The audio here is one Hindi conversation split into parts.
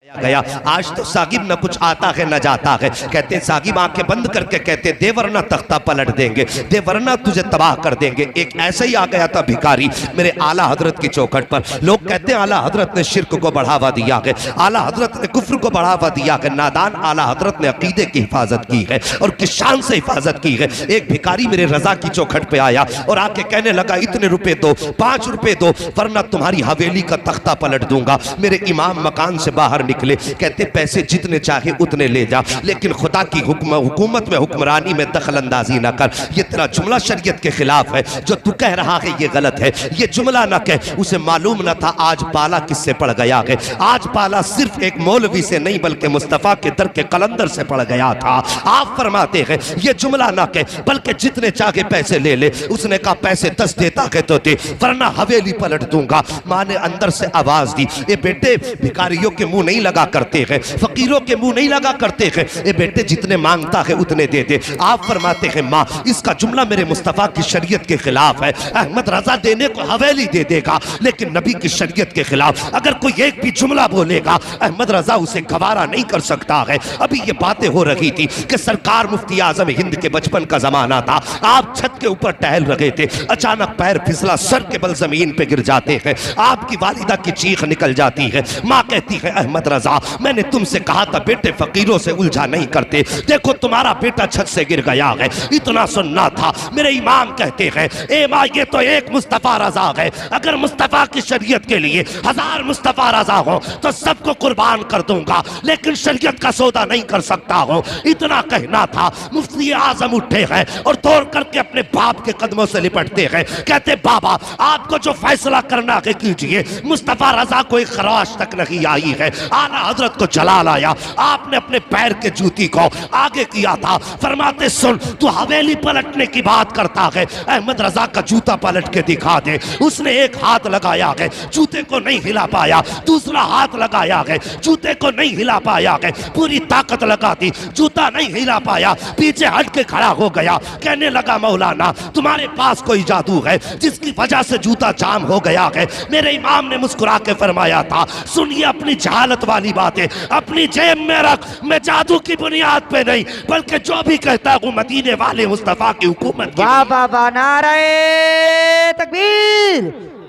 गया। आज तो सागिब न कुछ आता है न जाता है। कहते सागिब आंखें बंद करके कहते दे वरना तख्ता पलट देंगे, दे वरना तुझे तबाह कर देंगे। एक ऐसे ही आ गया था भिखारी मेरे आला हजरत की चौखट पर। लोग कहते हैं आला हजरत ने शिर्क को बढ़ावा दिया है, आला हजरत ने कुफ्र को बढ़ावा दिया है। नादान आला हजरत ने अकीदे की हिफाजत की है और किस शान से हिफाजत की है। एक भिखारी मेरे रजा की चौखट पे आया और आके कहने लगा इतने रुपए दो, 5 रुपए दो, वरना तुम्हारी हवेली का तख्ता पलट दूंगा। मेरे इमाम मकान से बाहर निकले, कहते पैसे जितने चाहे उतने ले जा, लेकिन खुदा की हुकूमत में हुक्मरानी में दखल अंदाजी ना कर। ये तेरा जुमला शरीयत के खिलाफ है, जो तू कह रहा है ये गलत है, ये जुमला ना कह। उसे मालूम ना था आज पाला किससे पड़ गया है। आज पाला सिर्फ एक मौलवी से नहीं बल्कि मुस्तफा के दर के कलंदर से पड़ गया था। आप फरमाते हैं ये जुमला ना कह, बल्कि जितने चाहे पैसे ले ले। उसने कहा पैसे 10 देता है तो दे, वरना हवेली पलट दूंगा। माँ ने अंदर से आवाज दी, ए बेटे भिखारियों के मुंह नहीं लगा करते हैं, फकीरों के मुंह नहीं लगा करते हैं। ए बेटे जितने मांगता है उतने दे दे। आप फरमाते हैं माँ इसका जुमला मेरे मुस्तफा की शरीयत के खिलाफ है। अहमद रजा देने को हवेली दे देगा, लेकिन नबी की शरीयत के खिलाफ अगर कोई एक भी जुमला बोलेगा अहमद रजा उसे गवारा नहीं कर सकता है। अभी ये बातें हो रही थी कि सरकार मुफ्ती आजम हिंद के बचपन का जमाना था। आप छत के ऊपर टहल रहे थे, अचानक पैर फिसला, सर के बल जमीन पे गिर जाते हैं। आपकी वालिदा की चीख निकल जाती है। माँ कहती है अहमद रजा मैंने तुमसे कहा था बेटे फकीरों से उलझा नहीं करते, देखो तुम्हारा बेटा छत से गिर गया है, इतना सुनना था। मेरे इमाम कहते हैं ए माँ ये तो एक मुस्तफा रजा है, अगर मुस्तफा की शरीयत के लिए 1000 मुस्तफा रजा हो तो सबको कुर्बान कर दूंगा, लेकिन शरीयत का सौदा नहीं कर सकता हो। इतना कहना था। मुफ्ती आजम उठे हैं और तोड़ करके अपने बाप के कदमों से लिपटते हैं। कहते बाबा आपको जो फैसला करना है कीजिए, मुस्तफा रजा कोई खराश तक नहीं आई है। आला हजरत को जला लाया, आपने अपने पैर के जूती को आगे किया था। फरमाते सुन तू हवेली पलटने की बात करता है, अहमद रजा का जूता पलट के दिखा दे। उसने एक हाथ लगाया है, जूते को नहीं हिला पाया, दूसरा हाथ लगाया है, जूते को नहीं हिला पाया है, पूरी ताकत लगा दी, जूता नहीं हिला पाया, पीछे हट के खड़ा हो गया। कहने लगा मौलाना तुम्हारे पास कोई जादू है जिसकी वजह से जूता जाम हो गया है। मेरे इमाम ने मुस्कुरा के फरमाया था सुनिए अपनी जहालत वाली बातें अपनी जेब में रख, मैं जादू की बुनियाद पे नहीं बल्कि जो भी कहता हूँ मदीने वाले मुस्तफा की हुकूमत। वाह वाह वाह, नारे तकबीर,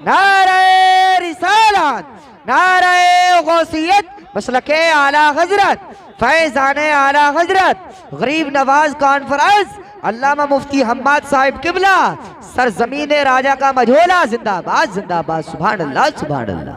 नारे रिसालत, नारे गौसियत, मसलके आला हजरत, फैज़ाने आला हजरत, गरीब नवाज कॉन्फ्रेंस, अल्लामा मुफ्ती हम्माद साहिब किबला, सरजमीने राजा का मझोला, जिंदाबाद जिंदाबाद, सुभान अल्लाह सुभान अल्लाह।